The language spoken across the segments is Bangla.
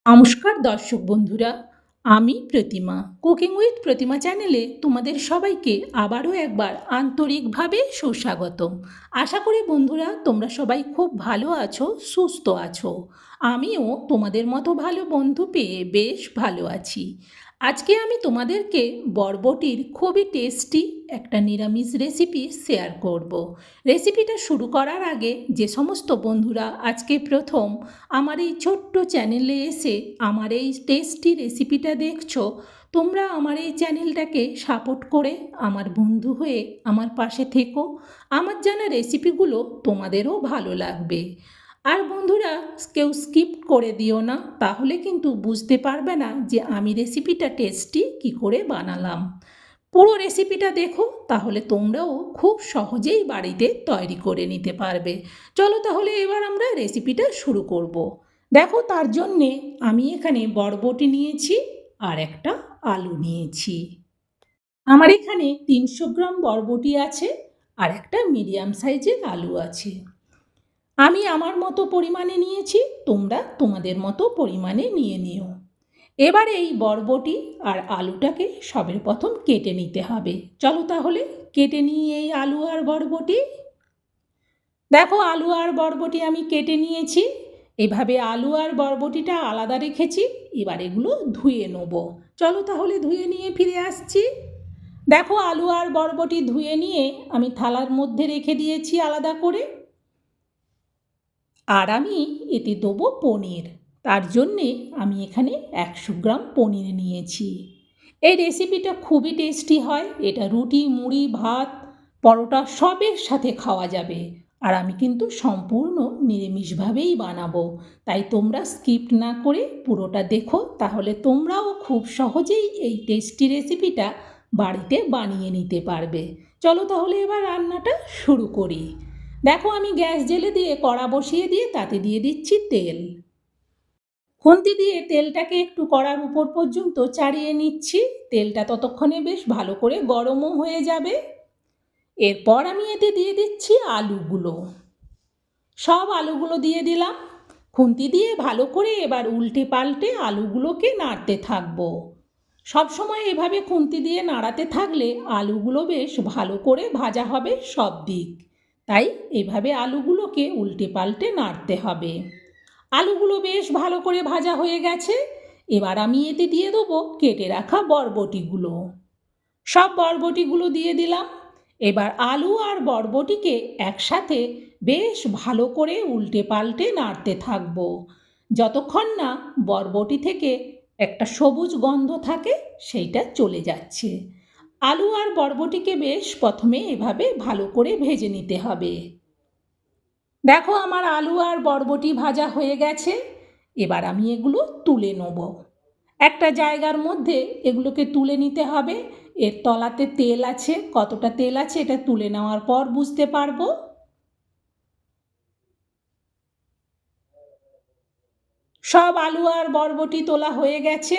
নমস্কার দর্শক বন্ধুরা, আমি প্রতিমা কুকিং উইথ প্রতিমা চ্যানেলে তোমাদের সবাইকে আবারও একবার আন্তরিকভাবে সুস্বাগতম। আশা করি বন্ধুরা তোমরা সবাই খুব ভালো আছো, সুস্থ আছো। আমিও তোমাদের মতো ভালো বন্ধু পেয়ে বেশ ভালো আছি। আজকে আমি তোমাদেরকে বরবটির খুবই টেস্টি একটা নিরামিষ রেসিপি শেয়ার করব। রেসিপিটা শুরু করার আগে যে সমস্ত বন্ধুরা আজকে প্রথম আমার এই ছোট্ট চ্যানেলে এসে আমার এই টেস্টি রেসিপিটা দেখছো, তোমরা আমার এই চ্যানেলটাকে সাপোর্ট করে আমার বন্ধু হয়ে আমার পাশে থেকো। আমার জানা রেসিপিগুলো তোমাদেরও ভালো লাগবে। আর বন্ধুরা, কেউ স্কিপ করে দিও না, তাহলে কিন্তু বুঝতে পারবে না যে আমি রেসিপিটা টেস্টি কি করে বানালাম। পুরো রেসিপিটা দেখো, তাহলে তোমরাও খুব সহজেই বাড়িতে তৈরি করে নিতে পারবে। চলো তাহলে এবার আমরা রেসিপিটা শুরু করব। দেখো, তার জন্যে আমি এখানে বরবটি নিয়েছি আর একটা আলু নিয়েছি। আমার এখানে 300 গ্রাম বরবটি আছে আর একটা মিডিয়াম সাইজের আলু আছে। আমি আমার মতো পরিমাণে নিয়েছি, তোমরা তোমাদের মতো পরিমাণে নিয়ে নিও। এবার এই বরবটি আর আলুটাকে সবের প্রথম কেটে নিতে হবে। চলো তাহলে কেটে নিই এই আলু আর বরবটি। দেখো, আলু আর বরবটি আমি কেটে নিয়েছি। এভাবে আলু আর বরবটিটা আলাদা রেখেছি। এবার এগুলো ধুয়ে নেব। চলো তাহলে ধুয়ে নিয়ে ফিরে আসছি। দেখো, আলু আর বরবটি ধুয়ে নিয়ে আমি থালার মধ্যে রেখে দিয়েছি আলাদা করে। আর আমি এতে দেবো পনির। তার জন্যে আমি এখানে 100 গ্রাম পনির নিয়েছি। এই রেসিপিটা খুবই টেস্টি হয়। এটা রুটি, মুড়ি, ভাত, পরোটা সবের সাথে খাওয়া যাবে। আর আমি কিন্তু সম্পূর্ণ নিরামিষভাবেই বানাবো, তাই তোমরা স্কিপ না করে পুরোটা দেখো, তাহলে তোমরাও খুব সহজেই এই টেস্টি রেসিপিটা বাড়িতে বানিয়ে নিতে পারবে। চলো তাহলে এবার রান্নাটা শুরু করি। দেখো, আমি গ্যাস জ্বেলে দিয়ে কড়া বসিয়ে দিয়ে তাতে দিয়ে দিচ্ছি তেল। খুন্তি দিয়ে তেলটাকে একটু কড়ার উপর পর্যন্ত চাড়িয়ে নিচ্ছি। তেলটা ততক্ষণে বেশ ভালো করে গরমও হয়ে যাবে। এরপর আমি এতে দিয়ে দিচ্ছি আলুগুলো। সব আলুগুলো দিয়ে দিলাম। খুন্তি দিয়ে ভালো করে এবার উল্টে পাল্টে আলুগুলোকে নাড়তে থাকবো। সবসময় এভাবে খুন্তি দিয়ে নাড়াতে থাকলে আলুগুলো বেশ ভালো করে ভাজা হবে সব দিক। তাই এভাবে আলুগুলোকে উল্টে পাল্টে নাড়তে হবে। আলুগুলো বেশ ভালো করে ভাজা হয়ে গেছে। এবার আমি এতে দিয়ে দেবো কেটে রাখা বরবটিগুলো। সব বরবটিগুলো দিয়ে দিলাম। এবার আলু আর বরবটিকে একসাথে বেশ ভালো করে উল্টে পাল্টে নাড়তে থাকবো, যতক্ষণ না বরবটি থেকে একটা সবুজ গন্ধ থাকে সেইটা চলে যাচ্ছে। আলু আর বরবটিকে বেশ প্রথমে এভাবে ভালো করে ভেজে নিতে হবে। দেখো, আমার আলু আর বরবটি ভাজা হয়ে গেছে। এবার আমি এগুলো তুলে নেব। একটা জায়গার মধ্যে এগুলোকে তুলে নিতে হবে। এর তলাতে তেল আছে, কতটা তেল আছে এটা তুলে নেওয়ার পর বুঝতে পারবো। সব আলু আর বরবটি তোলা হয়ে গেছে।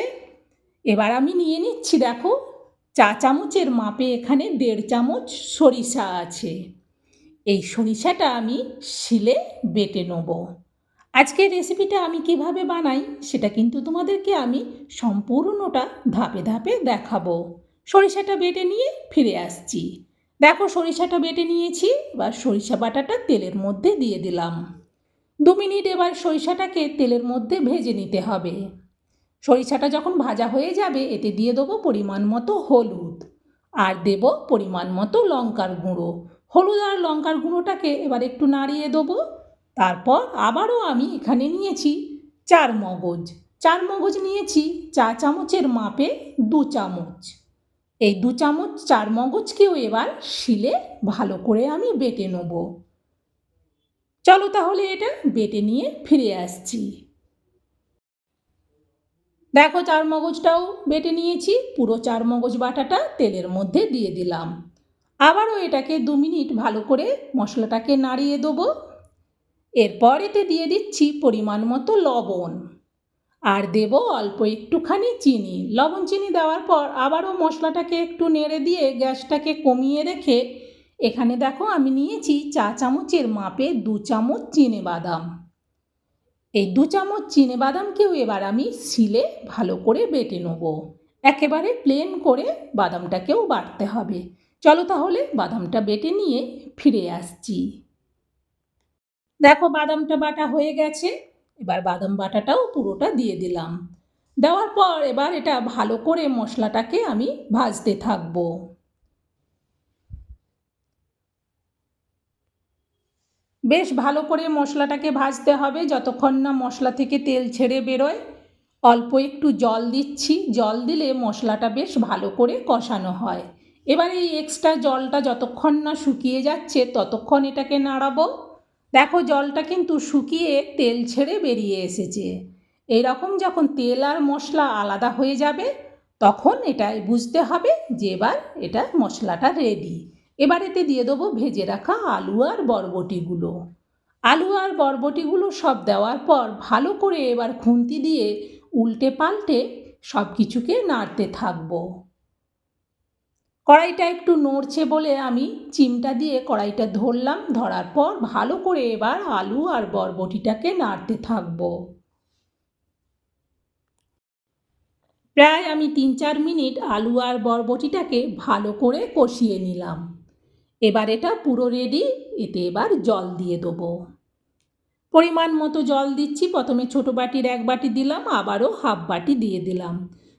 এবার আমি নিয়ে নিচ্ছি, দেখো, চা চামচের মাপে এখানে 1.5 চামচ সরিষা আছে। এই সরিষাটা আমি শিলে বেটে নেব। আজকের রেসিপিটা আমি কিভাবে বানাই সেটা কিন্তু তোমাদেরকে আমি সম্পূর্ণটা ধাপে ধাপে দেখাবো। সরিষাটা বেটে নিয়ে ফিরে আসছি। দেখো, সরিষাটা বেটে নিয়েছি। এবার সরিষা বাটাটা তেলের মধ্যে দিয়ে দিলাম। 2 মিনিট এবার সরিষাটাকে তেলের মধ্যে ভেজে নিতে হবে। সরিষাটা যখন ভাজা হয়ে যাবে এতে দিয়ে দেবো পরিমাণ মতো হলুদ আর দেব পরিমাণ মতো লঙ্কার গুঁড়ো। হলুদ আর লঙ্কার গুঁড়োটাকে এবার একটু নাড়িয়ে দেবো। তারপর আবারও আমি এখানে নিয়েছি 4 মগজ। 4 মগজ নিয়েছি চা চামচের মাপে 2 চামচ। এই 2 চামচ 4 মগজকেও এবার শিলে ভালো করে আমি বেটে নেব। চলো তাহলে এটা বেটে নিয়ে ফিরে আসছি। দেখো, 4 মগজটাও বেটে নিয়েছি। পুরো 4 মগজ বাটাটা তেলের মধ্যে দিয়ে দিলাম। আবারও এটাকে 2 মিনিট ভালো করে মশলাটাকে নাড়িয়ে দেবো। এরপর এতে দিয়ে দিচ্ছি পরিমাণ মতো লবণ আর দেব অল্প একটুখানি চিনি। লবণ চিনি দেওয়ার পর আবারও মশলাটাকে একটু নেড়ে দিয়ে গ্যাসটাকে কমিয়ে রেখে এখানে দেখো আমি নিয়েছি চা চামচের মাপে 2 চামচ চিনে বাদাম। এই 2 চামচ চিনেবাদামকেও এবার আমি শিলে ভালো করে বেটে নেব। একেবারে প্লেন করে বাদামটাকেও বাটতে হবে। চলো তাহলে বাদামটা বেটে নিয়ে ফিরে আসছি। দেখো বাদামটা বাটা হয়ে গেছে। এবার বাদাম বাটাটাও পুরোটা দিয়ে দিলাম। দেওয়ার পর এবার এটা ভালো করে মশলাটাকে আমি ভাজতে থাকবো। বেশ ভালো করে মশলাটাকে ভাজতে হবে যতক্ষণ না মশলা থেকে তেল ছেড়ে বেরোয়। অল্প একটু জল দিচ্ছি, জল দিলে মশলাটা বেশ ভালো করে কষানো হয়। এবার এই এক্সট্রা জলটা যতক্ষণ না শুকিয়ে যাচ্ছে ততক্ষণ এটাকে নাড়াবো। দেখো জলটা কিন্তু শুকিয়ে তেল ছেড়ে বেরিয়ে এসেছে। এই রকম যখন তেল আর মশলা আলাদা হয়ে যাবে তখন এটাই বুঝতে হবে যে এবার এটা মশলাটা রেডি। এবার এতে দিয়ে দেবো ভেজে রাখা আলু আর বরবটিগুলো। আলু আর বরবটিগুলো সব দেওয়ার পর ভালো করে এবার খুন্তি দিয়ে উল্টে পাল্টে সব কিছুকে নাড়তে থাকবো। কড়াইটা একটু নড়ছে বলে আমি চিমটা দিয়ে কড়াইটা ধরলাম, ধরার পর ভালো করে এবার আলু আর বরবটিটাকে নাড়তে থাকবো। প্রায় আমি 3-4 মিনিট আলু আর বরবটিটাকে ভালো করে কষিয়ে নিলাম। এবার এটা পুরো রেডি। এতে এবার জল দিয়ে দেবো। পরিমাণ মতো জল দিচ্ছি। প্রথমে ছোটো বাটির 1 বাটি দিলাম, আবারও হাফ বাটি দিয়ে দিলাম।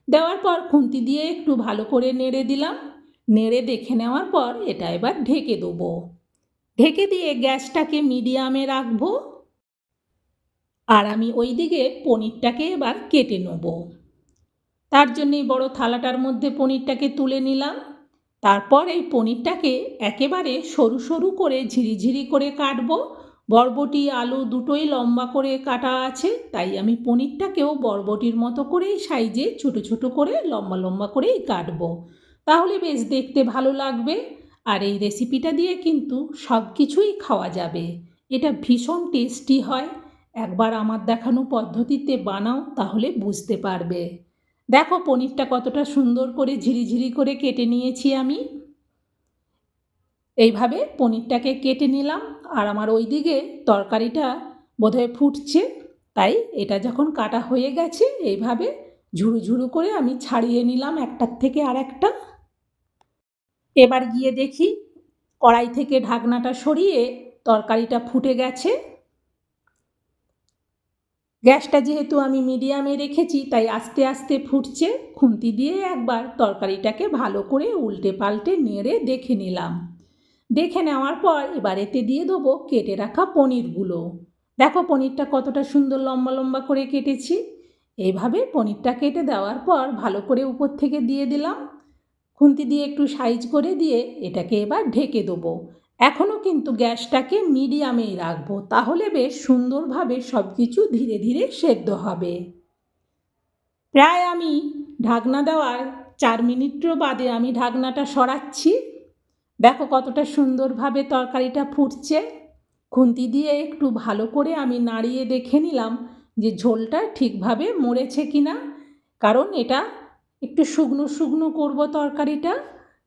দেওয়ার পর খুন্তি দিয়ে একটু ভালো করে নেড়ে দিলাম। নেড়ে দেখে নেওয়ার পর এটা এবার ঢেকে দেবো। ঢেকে দিয়ে গ্যাসটাকে মিডিয়ামে রাখবো। আর আমি ওই দিকে পনিরটাকে এবার কেটে নেব। তার জন্যই বড় থালাটার মধ্যে পনিরটাকে তুলে নিলাম। তারপর এই পনিরটাকে একেবারে সরু সরু করে ঝিরিঝিরি করে কাটবো। বরবটি আলু দুটোই লম্বা করে কাটা আছে, তাই আমি পনিরটাকেও বরবটির মতো করেই সাইজে ছোট ছোট করে লম্বা লম্বা করেই কাটবো। তাহলে বেশ দেখতে ভালো লাগবে। আর এই রেসিপিটা দিয়ে কিন্তু সব কিছুই খাওয়া যাবে। এটা ভীষণ টেস্টি হয়। একবার আমার দেখানো পদ্ধতিতে বানাও, তাহলে বুঝতে পারবে। দেখো পনিরটা কতটা সুন্দর করে ঝিরিঝিরি করে কেটে নিয়েছি আমি। এইভাবে পনিরটাকে কেটে নিলাম। আর আমার ওই দিকে তরকারিটা বোধহয় ফুটছে, তাই এটা যখন কাটা হয়ে গেছে এইভাবে ঝুরু ঝুরু করে আমি ছাড়িয়ে নিলাম একটার থেকে আরেকটা। এবার গিয়ে দেখি কড়াই থেকে ঢাকনাটা সরিয়ে তরকারিটা ফুটে গেছে। গ্যাসটা যেহেতু আমি মিডিয়ামে রেখেছি তাই আস্তে আস্তে ফুটছে। খুন্তি দিয়ে একবার তরকারিটাকে ভালো করে উল্টে পাল্টে নেড়ে দেখে নিলাম। দেখে নেওয়ার পর এবার এতে দিয়ে দেবো কেটে রাখা পনিরগুলো। দেখো পনিরটা কতটা সুন্দর লম্বা লম্বা করে কেটেছি। এইভাবে পনিরটা কেটে দেওয়ার পর ভালো করে উপর থেকে দিয়ে দিলাম। খুন্তি দিয়ে একটু সাইজ করে দিয়ে এটাকে এবার ঢেকে দেবো। এখনও কিন্তু গ্যাসটাকে মিডিয়ামেই রাখবো, তাহলে বেশ সুন্দরভাবে সব কিছু ধীরে ধীরে সেদ্ধ হবে। প্রায় আমি ঢাকনা দেওয়ার 4 মিনিটও বাদে আমি ঢাকনাটা সরাচ্ছি। দেখো কতটা সুন্দরভাবে তরকারিটা ফুটছে। খুন্তি দিয়ে একটু ভালো করে আমি নাড়িয়ে দেখে নিলাম যে ঝোলটা ঠিকভাবে মরেছে কিনা, কারণ এটা একটু শুকনো শুকনো করব তরকারিটা,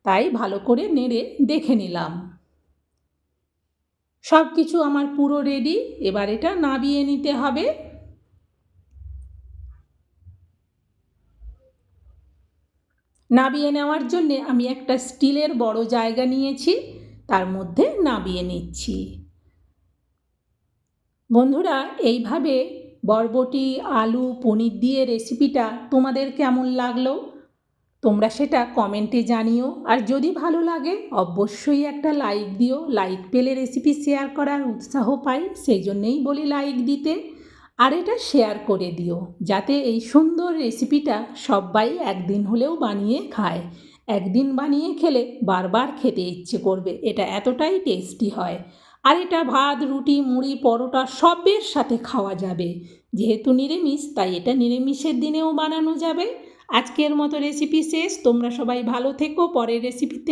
তাই ভালো করে নেড়ে দেখে নিলাম। সব কিছু আমার পুরো রেডি। এবার এটা নামিয়ে নিতে হবে। নামিয়ে নেওয়ার জন্যে আমি একটা স্টিলের বড় জায়গা নিয়েছি, তার মধ্যে নামিয়ে নিচ্ছি। বন্ধুরা, এইভাবে বরবটি আলু পনির দিয়ে রেসিপিটা তোমাদের কেমন লাগলো তোমরা সেটা কমেন্টে জানিও। আর যদি ভালো লাগে অবশ্যই একটা লাইক দিও। লাইক পেলে রেসিপি শেয়ার করার উৎসাহ পাই, সেই জন্যেই বলি লাইক দিতে। আর এটা শেয়ার করে দিও যাতে এই সুন্দর রেসিপিটা সবাই একদিন হলেও বানিয়ে খায়। একদিন বানিয়ে খেলে বারবার খেতে ইচ্ছে করবে, এটা এতটাই টেস্টি হয়। আর এটা ভাত রুটি মুড়ি পরোটা সবের সাথে খাওয়া যাবে। যেহেতু নিরামিষ তাই এটা নিরামিষের দিনেও বানানো যাবে। আজকের মতো রেসিপি শেষ। তোমরা সবাই ভালো থেকো। পরের রেসিপিতে